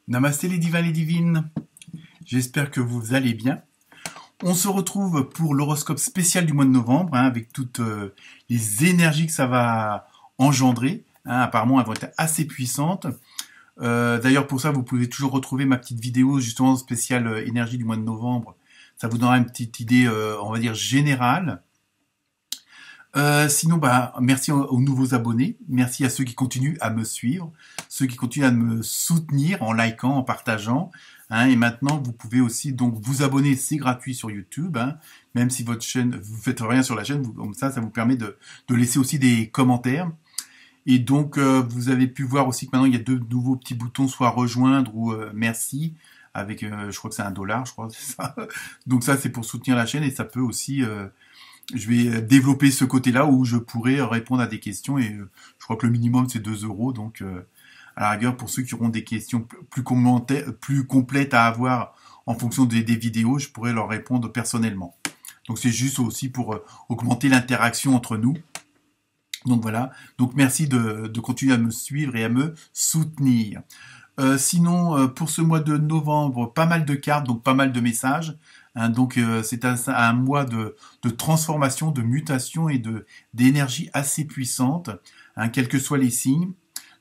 Namasté les divins, les divines. J'espère que vous allez bien. On se retrouve pour l'horoscope spécial du mois de novembre, avec toutes les énergies que ça va engendrer. Apparemment, elles vont être assez puissantes. D'ailleurs, pour ça, vous pouvez toujours retrouver ma petite vidéo justement spéciale énergie du mois de novembre. Ça vous donnera une petite idée, on va dire, générale. Sinon, merci aux nouveaux abonnés. Merci à ceux qui continuent à me suivre, ceux qui continuent à me soutenir en likant, en partageant. Et maintenant, vous pouvez aussi donc vous abonner, c'est gratuit sur YouTube. Même si votre chaîne, vous faites rien sur la chaîne, comme ça vous permet de laisser aussi des commentaires. Et donc, vous avez pu voir aussi que maintenant, il y a deux nouveaux petits boutons, soit rejoindre ou merci, avec, je crois que c'est $1, je crois, c'est ça. Donc ça, c'est pour soutenir la chaîne et ça peut aussi... je vais développer ce côté-là où je pourrais répondre à des questions et je crois que le minimum c'est 2 €. Donc à la rigueur, pour ceux qui auront des questions plus complètes à avoir en fonction des vidéos, je pourrais leur répondre personnellement. Donc c'est juste aussi pour augmenter l'interaction entre nous. Donc voilà, donc merci de continuer à me suivre et à me soutenir. Sinon, pour ce mois de novembre, pas mal de cartes, donc pas mal de messages. Donc c'est un mois de transformation, de mutation et d'énergie assez puissante, quels que soient les signes.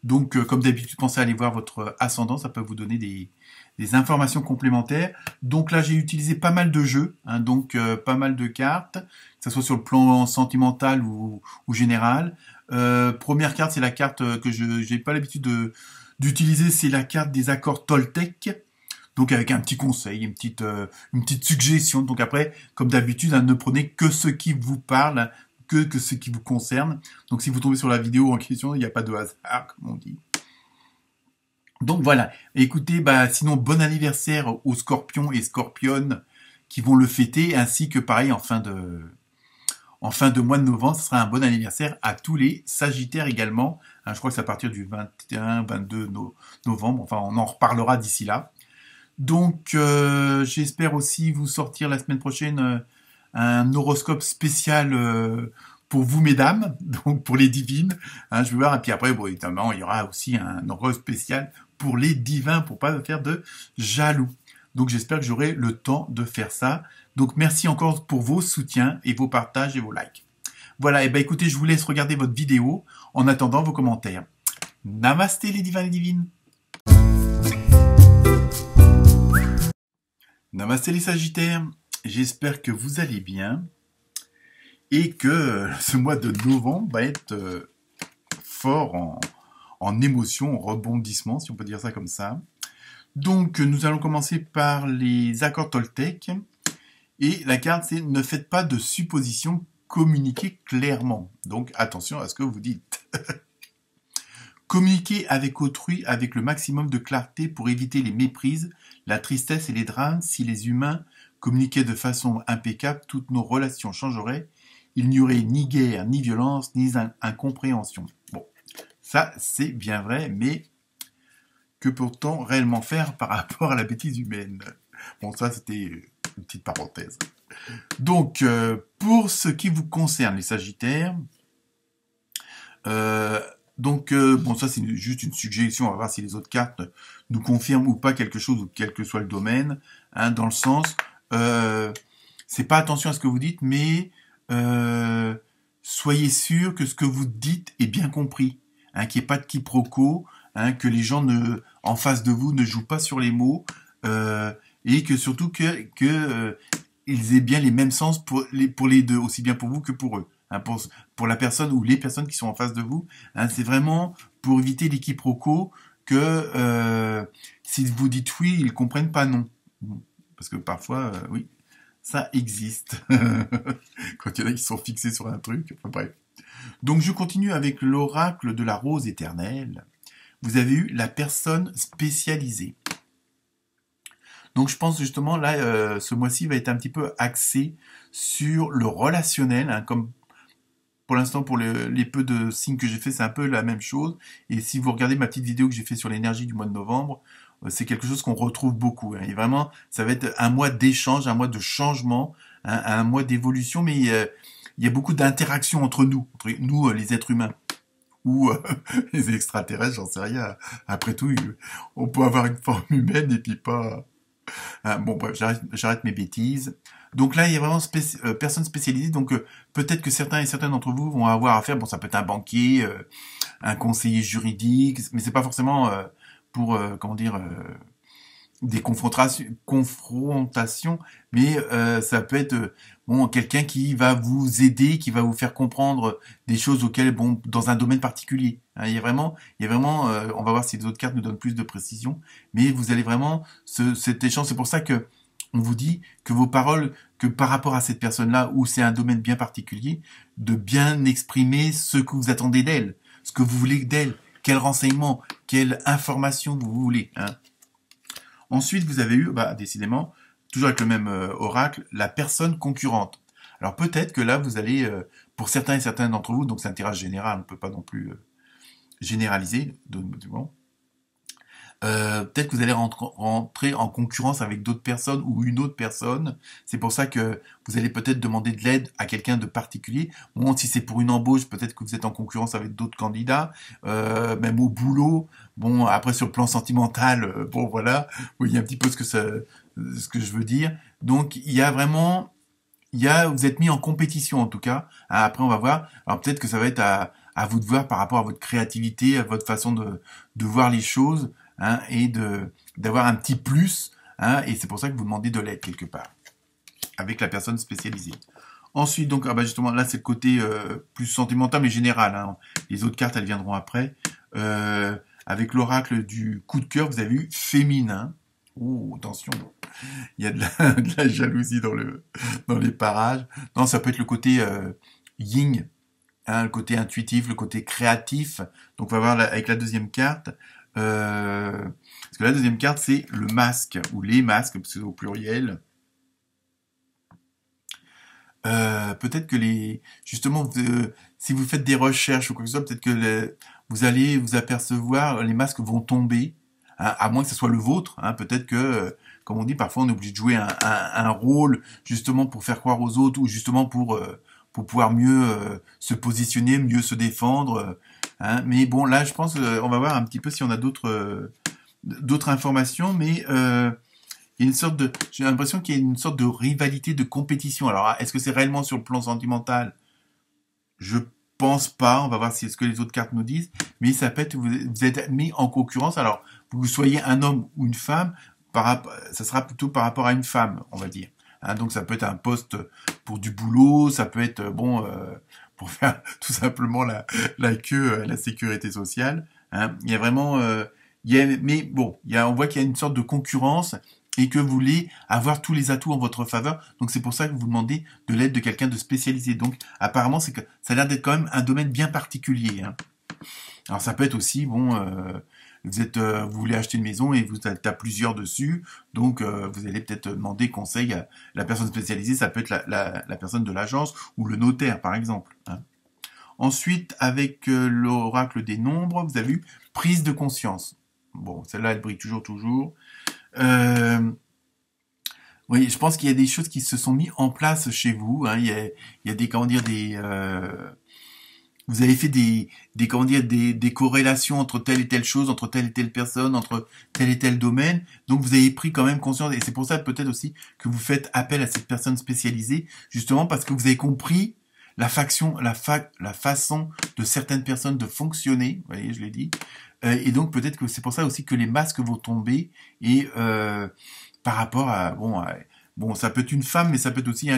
Donc comme d'habitude, pensez à aller voir votre ascendant, ça peut vous donner des informations complémentaires. Donc là, j'ai utilisé pas mal de jeux, donc pas mal de cartes, que ce soit sur le plan sentimental ou général. Première carte, c'est la carte que je n'ai pas l'habitude d'utiliser, c'est la carte des accords Toltec. Donc avec un petit conseil, une petite suggestion. Donc après, comme d'habitude, ne prenez que ce qui vous parle, que ce qui vous concerne. Donc si vous tombez sur la vidéo en question, il n'y a pas de hasard, comme on dit. Donc voilà. Écoutez, sinon bon anniversaire aux Scorpions et Scorpionnes qui vont le fêter, ainsi que pareil en fin de mois de novembre, ce sera un bon anniversaire à tous les Sagittaires également. Je crois que c'est à partir du 21-22 novembre. Enfin, on en reparlera d'ici là. Donc, j'espère aussi vous sortir la semaine prochaine un horoscope spécial pour vous, mesdames, donc pour les divines. Je vais voir. Et puis après, évidemment, il y aura aussi un horoscope spécial pour les divins, pour pas faire de jaloux. Donc, j'espère que j'aurai le temps de faire ça. Donc, merci encore pour vos soutiens et vos partages et vos likes. Voilà, et écoutez, je vous laisse regarder votre vidéo en attendant vos commentaires. Namasté les divins et les divines. Namasté les Sagittaires, j'espère que vous allez bien et que ce mois de novembre va être fort en émotion, en rebondissement, si on peut dire ça comme ça. Donc, nous allons commencer par les accords Toltec. Et la carte, c'est « Ne faites pas de suppositions, communiquez clairement ». Donc, attention à ce que vous dites. Communiquez avec autrui avec le maximum de clarté pour éviter les méprises, la tristesse et les drames. Si les humains communiquaient de façon impeccable, toutes nos relations changeraient. Il n'y aurait ni guerre, ni violence, ni incompréhension. Bon, ça c'est bien vrai, mais que peut-on réellement faire par rapport à la bêtise humaine? Bon, ça c'était une petite parenthèse. Donc, pour ce qui vous concerne, les Sagittaires, ça c'est juste une suggestion, on va voir si les autres cartes nous confirment ou pas quelque chose, ou quel que soit le domaine, dans le sens, c'est pas attention à ce que vous dites, mais soyez sûr que ce que vous dites est bien compris, qu'il n'y ait pas de quiproquo, que les gens en face de vous ne jouent pas sur les mots, et que surtout ils aient bien les mêmes sens pour les deux, aussi bien pour vous que pour eux. Pour la personne ou les personnes qui sont en face de vous, c'est vraiment pour éviter les quiproquos que si vous dites oui, ils comprennent pas non. Parce que parfois, oui, ça existe. Quand il y en a qui sont fixés sur un truc, enfin, bref. Donc je continue avec l'oracle de la rose éternelle. Vous avez eu la personne spécialisée. Donc je pense justement là, ce mois-ci va être un petit peu axé sur le relationnel, comme pour l'instant, pour les peu de signes que j'ai fait, c'est un peu la même chose. Et si vous regardez ma petite vidéo que j'ai fait sur l'énergie du mois de novembre, c'est quelque chose qu'on retrouve beaucoup. Et vraiment, ça va être un mois d'échange, un mois de changement, un mois d'évolution, mais il y a beaucoup d'interactions entre nous les êtres humains. ou les extraterrestres, j'en sais rien. Après tout, on peut avoir une forme humaine et puis pas... Ah, bon, bref, j'arrête mes bêtises. Donc là, il y a vraiment personnes spécialisées. Donc peut-être que certains et certaines d'entre vous vont avoir affaire. Bon, ça peut être un banquier, un conseiller juridique, mais c'est pas forcément pour comment dire des confrontations, mais ça peut être bon quelqu'un qui va vous aider, qui va vous faire comprendre des choses auxquelles bon dans un domaine particulier. Hein, il y a vraiment, on va voir si les autres cartes nous donnent plus de précision, mais vous allez vraiment cet échange. C'est pour ça que on vous dit que vos paroles, que par rapport à cette personne-là, où c'est un domaine bien particulier, de bien exprimer ce que vous attendez d'elle, ce que vous voulez d'elle, quel renseignement, quelle information vous voulez. Hein. Ensuite, vous avez eu, décidément, toujours avec le même oracle, la personne concurrente. Alors peut-être que là, vous allez, pour certains et certaines d'entre vous, donc c'est un tirage général, on ne peut pas non plus généraliser, peut-être que vous allez rentrer en concurrence avec d'autres personnes ou une autre personne. C'est pour ça que vous allez peut-être demander de l'aide à quelqu'un de particulier. Bon, si c'est pour une embauche, peut-être que vous êtes en concurrence avec d'autres candidats, même au boulot. Bon, après sur le plan sentimental, bon voilà, vous voyez un petit peu ce que je veux dire. Donc il y a vraiment, vous êtes mis en compétition en tout cas. Après on va voir. Alors peut-être que ça va être à vous de voir par rapport à votre créativité, à votre façon de voir les choses. Hein, et d'avoir un petit plus, hein, et c'est pour ça que vous demandez de l'aide quelque part, avec la personne spécialisée. Ensuite, donc, justement, là, c'est le côté plus sentimental, mais général. Hein. Les autres cartes, elles viendront après. Avec l'oracle du coup de cœur, vous avez eu féminin. Oh, attention, il y a de la jalousie dans les parages. Non, ça peut être le côté yin, hein, le côté intuitif, le côté créatif. Donc, on va voir avec la deuxième carte. Parce que la deuxième carte, c'est le masque, ou les masques, parce que c'est au pluriel. Peut-être que justement, si vous faites des recherches ou quoi que ce soit, peut-être que vous allez vous apercevoir, les masques vont tomber, hein, à moins que ce soit le vôtre. Hein, peut-être que, comme on dit, parfois on est obligé de jouer un rôle justement pour faire croire aux autres ou justement pour pouvoir mieux se positionner, mieux se défendre. Hein, mais bon, là, je pense on va voir un petit peu si on a d'autres informations, mais il y a une sorte j'ai l'impression qu'il y a une sorte de rivalité, de compétition. Alors, est-ce que c'est réellement sur le plan sentimental? Je pense pas. On va voir si ce que les autres cartes nous disent. Mais ça peut être vous êtes mis en concurrence. Alors, que vous soyez un homme ou une femme, ça sera plutôt par rapport à une femme, on va dire. Hein, donc, ça peut être un poste pour du boulot, ça peut être pour faire tout simplement la queue à la sécurité sociale. Hein. Il y a vraiment, mais bon, on voit qu'il y a une sorte de concurrence et que vous voulez avoir tous les atouts en votre faveur. Donc c'est pour ça que vous demandez de l'aide de quelqu'un de spécialisé. Donc apparemment, ça a l'air d'être quand même un domaine bien particulier. Hein. Alors ça peut être aussi, bon, vous voulez acheter une maison et vous êtes à plusieurs dessus, donc vous allez peut-être demander conseil à la personne spécialisée, ça peut être la personne de l'agence ou le notaire par exemple. Hein. Ensuite, avec l'oracle des nombres, vous avez eu prise de conscience. Bon, celle-là, elle brille toujours. Oui, je pense qu'il y a des choses qui se sont mises en place chez vous. Hein. Il y a des, comment dire, vous avez fait des corrélations entre telle et telle chose, entre telle et telle personne, entre tel et tel domaine. Donc vous avez pris quand même conscience, et c'est pour ça peut-être aussi que vous faites appel à cette personne spécialisée, justement parce que vous avez compris la façon de certaines personnes de fonctionner. Vous voyez, je l'ai dit. Et donc peut-être que c'est pour ça aussi que les masques vont tomber et par rapport à bon, ça peut être une femme, mais ça peut être aussi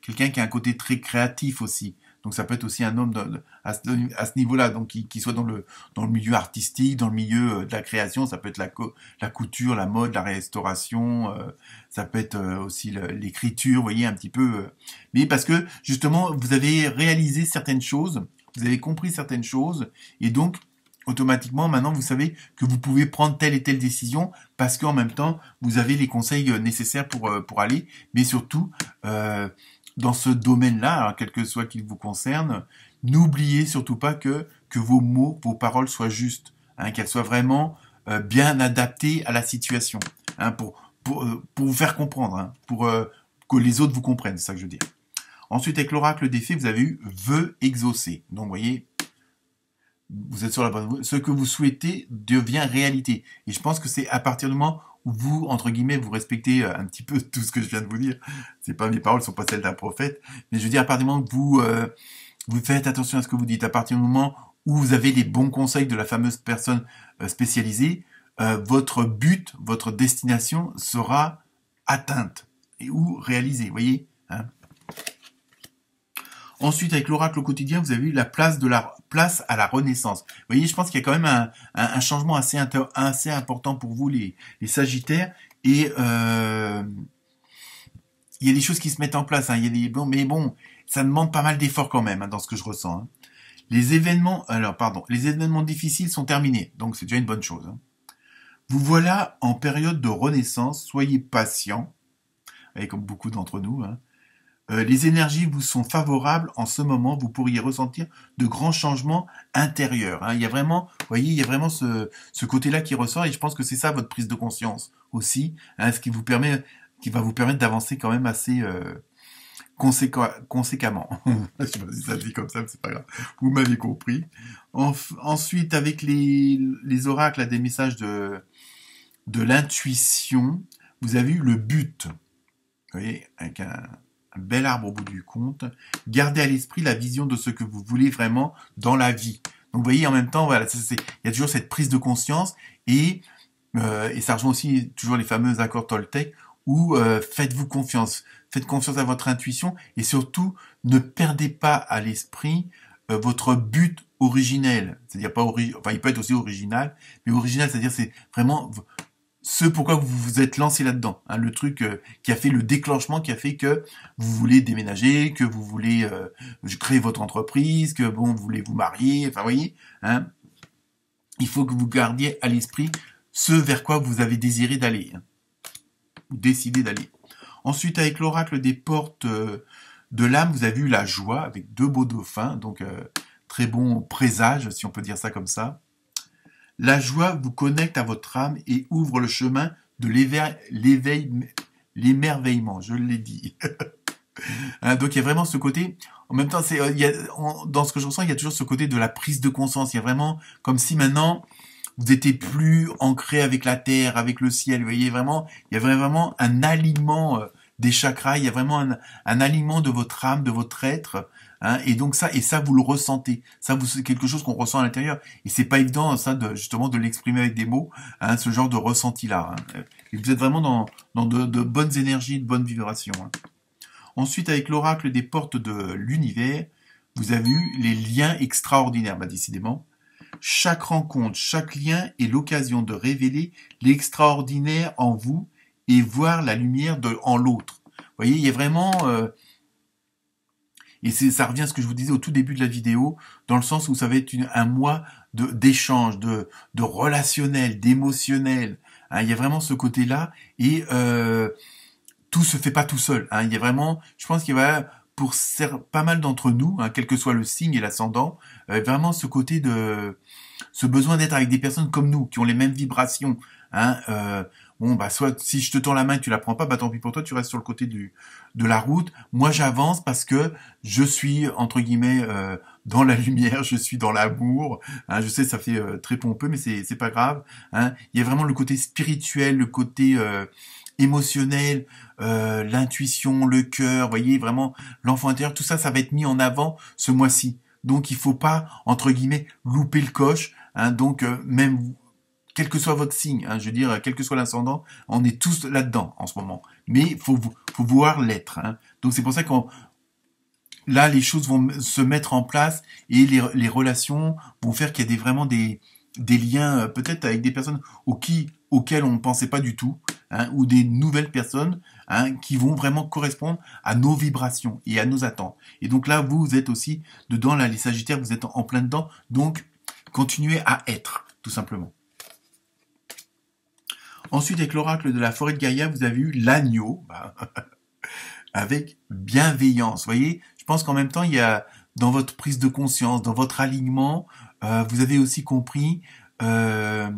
quelqu'un qui a un côté très créatif aussi. Donc ça peut être aussi un homme à ce niveau-là, donc qui soit dans le milieu artistique, dans le milieu de la création. Ça peut être la couture, la mode, la restauration. Ça peut être aussi l'écriture, vous voyez un petit peu. Mais parce que justement, vous avez réalisé certaines choses, vous avez compris certaines choses, et donc automatiquement, maintenant, vous savez que vous pouvez prendre telle et telle décision parce qu'en même temps, vous avez les conseils nécessaires pour aller. Mais surtout, dans ce domaine-là, alors quel que soit qu'il vous concerne, n'oubliez surtout pas que vos mots, vos paroles soient justes, hein, qu'elles soient vraiment bien adaptées à la situation, hein, pour vous faire comprendre, hein, pour que les autres vous comprennent, c'est ça que je veux dire. Ensuite, avec l'oracle des fées, vous avez eu vœux exaucés. Donc, vous voyez, vous êtes sur la bonne voie. Ce que vous souhaitez devient réalité. Et je pense que c'est à partir du moment où vous, entre guillemets, vous respectez un petit peu tout ce que je viens de vous dire. C'est pas mes paroles, sont pas celles d'un prophète. Mais je veux dire, à partir du moment où vous faites attention à ce que vous dites, à partir du moment où vous avez les bons conseils de la fameuse personne spécialisée, votre but, votre destination sera atteinte et ou réalisée, vous voyez, hein. Ensuite, avec l'oracle au quotidien, vous avez eu la place à la renaissance. Vous voyez, je pense qu'il y a quand même un changement assez important pour vous, les Sagittaires. Et il y a des choses qui se mettent en place. Hein. Il y a mais bon, ça demande pas mal d'efforts quand même, hein, dans ce que je ressens. Hein. Les événements difficiles sont terminés, donc c'est déjà une bonne chose. Hein. Vous voilà en période de renaissance. Soyez patient, comme beaucoup d'entre nous. Hein. Les énergies vous sont favorables en ce moment, vous pourriez ressentir de grands changements intérieurs. Hein. Il y a vraiment, vous voyez, il y a vraiment ce côté-là qui ressort et je pense que c'est ça votre prise de conscience aussi, hein, ce qui va vous permettre d'avancer quand même assez conséquemment. Je sais pas si ça se dit comme ça, mais c'est pas grave. Vous m'avez compris. Ensuite, avec les oracles, des messages de l'intuition, vous avez eu le but. Vous voyez, avec un bel arbre au bout du compte. Gardez à l'esprit la vision de ce que vous voulez vraiment dans la vie. Donc, vous voyez, en même temps, voilà, il y a toujours cette prise de conscience et ça rejoint aussi toujours les fameux accords Toltec où faites-vous confiance. Faites confiance à votre intuition et surtout, ne perdez pas à l'esprit votre but originel. C'est-à-dire enfin, il peut être aussi original, mais original, c'est-à-dire c'est vraiment ce pourquoi vous vous êtes lancé là-dedans, hein, le truc qui a fait le déclenchement, qui a fait que vous voulez déménager, que vous voulez créer votre entreprise, que bon, vous voulez vous marier, enfin, vous voyez, hein, il faut que vous gardiez à l'esprit ce vers quoi vous avez désiré d'aller, hein, ou décidé d'aller. Ensuite, avec l'oracle des portes de l'âme, vous avez eu la joie avec 2 beaux dauphins, donc très bon présage, si on peut dire ça comme ça. La joie vous connecte à votre âme et ouvre le chemin de l'émerveillement, je l'ai dit. Hein, donc il y a vraiment ce côté, en même temps, dans ce que je ressens, il y a toujours ce côté de la prise de conscience. Il y a vraiment comme si maintenant, vous étiez plus ancré avec la terre, avec le ciel. Vous voyez, vraiment, il y a vraiment un alignement des chakras, il y a vraiment un alignement de votre âme, de votre être. Hein, et donc ça, vous le ressentez. Ça, c'est quelque chose qu'on ressent à l'intérieur. Et c'est pas évident, ça, justement, de l'exprimer avec des mots, hein, ce genre de ressenti-là. Hein. Et vous êtes vraiment dans de bonnes énergies, de bonnes vibrations. Hein. Ensuite, avec l'oracle des portes de l'univers, vous avez eu les liens extraordinaires, bah, décidément. Chaque rencontre, chaque lien est l'occasion de révéler l'extraordinaire en vous et voir la lumière en l'autre. Vous voyez, il y a vraiment... et ça revient à ce que je vous disais au tout début de la vidéo, dans le sens où ça va être un mois d'échange, de relationnel, d'émotionnel. Hein, il y a vraiment ce côté-là et tout se fait pas tout seul. Hein, il y a vraiment, je pense qu'il va pour pas mal d'entre nous, hein, quel que soit le signe et l'ascendant, vraiment ce côté ce besoin d'être avec des personnes comme nous, qui ont les mêmes vibrations. Hein, bon, bah, soit si je te tends la main et tu la prends pas, bah tant pis pour toi, tu restes sur le côté de la route. Moi, j'avance parce que je suis entre guillemets dans la lumière, je suis dans l'amour. Hein, je sais, ça fait très pompeux, mais c'est pas grave. Hein. Il y a vraiment le côté spirituel, le côté émotionnel, l'intuition, le cœur, vous voyez, vraiment l'enfant intérieur, tout ça, ça va être mis en avant ce mois-ci. Donc il faut pas, entre guillemets, louper le coche. Hein, donc même quel que soit votre signe, hein, je veux dire, quel que soit l'ascendant, on est tous là-dedans en ce moment. Mais il faut vouloir l'être. Hein. Donc c'est pour ça là, les choses vont se mettre en place et les relations vont faire qu'il y a vraiment des liens, peut-être avec des personnes auxquelles on ne pensait pas du tout, hein, ou des nouvelles personnes, hein, qui vont vraiment correspondre à nos vibrations et à nos attentes. Et donc là, vous êtes aussi dedans, là, les Sagittaires, vous êtes en plein dedans, donc continuez à être, tout simplement. Ensuite, avec l'oracle de la forêt de Gaïa, vous avez eu l'agneau, avec bienveillance. Vous voyez, je pense qu'en même temps, il y a dans votre prise de conscience, dans votre alignement, vous avez aussi compris que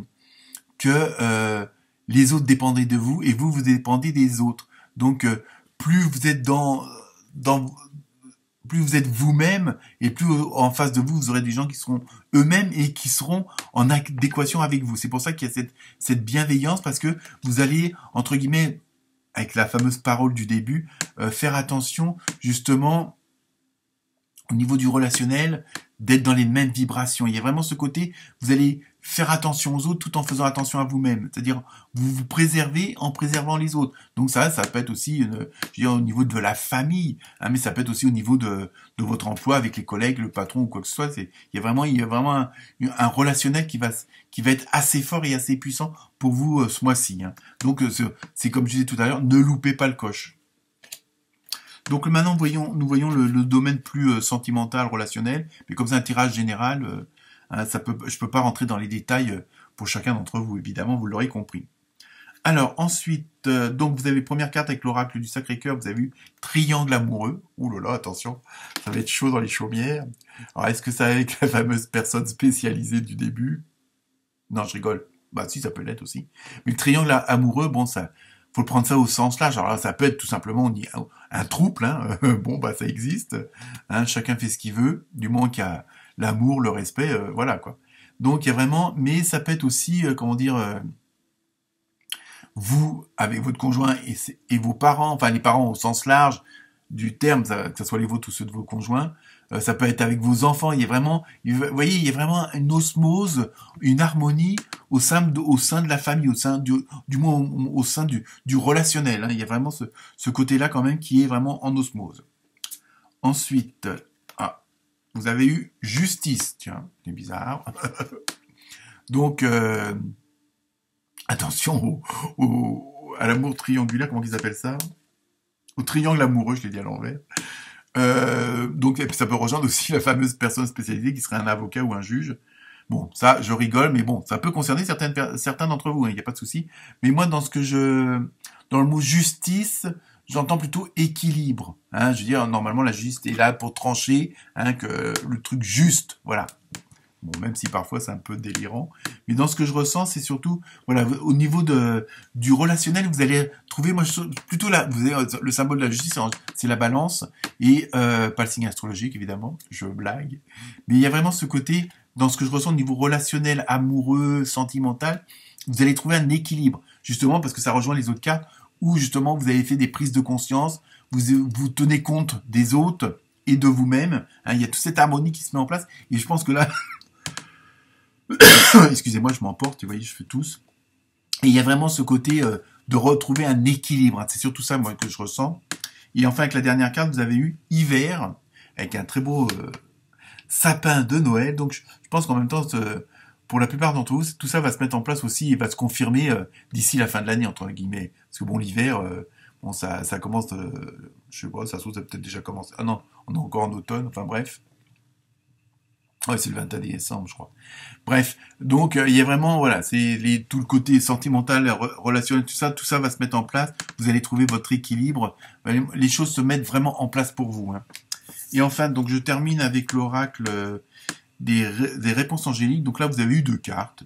les autres dépendaient de vous et vous dépendez des autres. Donc, plus vous êtes vous plus vous êtes vous-même, et plus en face de vous, vous aurez des gens qui seront eux-mêmes et qui seront en adéquation avec vous. C'est pour ça qu'il y a cette bienveillance, parce que vous allez, entre guillemets, avec la fameuse parole du début, faire attention justement au niveau du relationnel, d'être dans les mêmes vibrations. Il y a vraiment ce côté, vous allez faire attention aux autres tout en faisant attention à vous-même. C'est-à-dire, vous vous préservez en préservant les autres. Donc ça peut être aussi je veux dire, au niveau de la famille, hein, mais ça peut être aussi au niveau de votre emploi avec les collègues, le patron ou quoi que ce soit. Il y a vraiment un relationnel qui va être assez fort et assez puissant pour vous ce mois-ci. Hein. Donc c'est comme je disais tout à l'heure, ne loupez pas le coche. Donc maintenant, nous voyons le domaine plus sentimental, relationnel, mais comme c'est un tirage général, je peux pas rentrer dans les détails pour chacun d'entre vous, évidemment, vous l'aurez compris. Alors ensuite, donc vous avez première carte avec l'oracle du Sacré-Cœur, vous avez vu triangle amoureux. Ouh là là, attention, ça va être chaud dans les chaumières. Alors est-ce que ça va avec la fameuse personne spécialisée du début? Non, je rigole. Bah si, ça peut l'être aussi. Mais le triangle amoureux, bon, ça, faut le prendre ça au sens large. Alors là, ça peut être tout simplement un trouble, hein. Bon, bah ça existe. Hein, chacun fait ce qu'il veut, du moment qu'il y a l'amour, le respect, voilà quoi. Donc il y a vraiment, mais ça peut être aussi, comment dire, vous avec votre conjoint et vos parents, enfin les parents au sens large du terme, que ce soit les vôtres ou ceux de vos conjoints. Ça peut être avec vos enfants. Il y a vraiment, vous voyez, il y a vraiment une osmose, une harmonie au sein de la famille, au sein du moins au sein du relationnel. Hein. Il y a vraiment ce côté-là quand même qui est vraiment en osmose. Ensuite, vous avez eu justice. Tiens, c'est bizarre. Donc, attention à l'amour triangulaire, comment ils appellent ça? Au triangle amoureux, je l'ai dit à l'envers. Donc ça peut rejoindre aussi la fameuse personne spécialisée qui serait un avocat ou un juge. Bon, ça, je rigole, mais bon, ça peut concerner certains d'entre vous, il n'y a pas de souci. Mais moi, dans le mot justice, j'entends plutôt équilibre. Hein, je veux dire, normalement, la justice est là pour trancher, hein, que le truc juste, voilà. Bon, même si parfois c'est un peu délirant. Mais dans ce que je ressens, c'est surtout, voilà, au niveau du relationnel, vous allez trouver, moi, plutôt là, vous avez le symbole de la justice, c'est la balance, et pas le signe astrologique, évidemment, je blague. Mais il y a vraiment ce côté, dans ce que je ressens au niveau relationnel, amoureux, sentimental, vous allez trouver un équilibre, justement, parce que ça rejoint les autres cartes, où justement vous avez fait des prises de conscience, vous tenez compte des autres et de vous-même, hein, il y a toute cette harmonie qui se met en place, et je pense que là, excusez-moi, je m'emporte, vous voyez, je fais tous. Et il y a vraiment ce côté de retrouver un équilibre. Hein. C'est surtout ça, moi, que je ressens. Et enfin, avec la dernière carte, vous avez eu hiver, avec un très beau sapin de Noël. Donc, je pense qu'en même temps, pour la plupart d'entre vous, tout ça va se mettre en place aussi et va se confirmer d'ici la fin de l'année, entre guillemets. Parce que bon, l'hiver, bon, ça commence, je sais pas, ça se trouve, ça peut-être déjà commencé. Ah non, on est encore en automne, enfin bref. Ouais, c'est le 21 décembre, je crois. Bref, donc il y a vraiment, voilà, c'est tout le côté sentimental, relationnel, tout ça va se mettre en place. Vous allez trouver votre équilibre. Les choses se mettent vraiment en place pour vous. Hein. Et enfin, donc je termine avec l'oracle des réponses angéliques. Donc là, vous avez eu 2 cartes.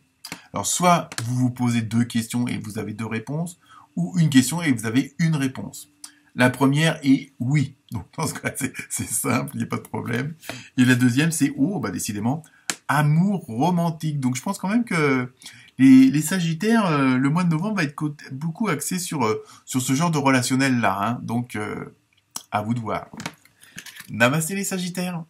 Alors, soit vous vous posez 2 questions et vous avez 2 réponses, ou une question et vous avez une réponse. La première est oui. Donc, dans ce cas, c'est simple, il n'y a pas de problème. Et la deuxième, c'est, bah, décidément, amour romantique. Donc, je pense quand même que les Sagittaires, le mois de novembre va être beaucoup axé sur ce genre de relationnel-là. Hein. Donc, à vous de voir. Namasté les Sagittaires.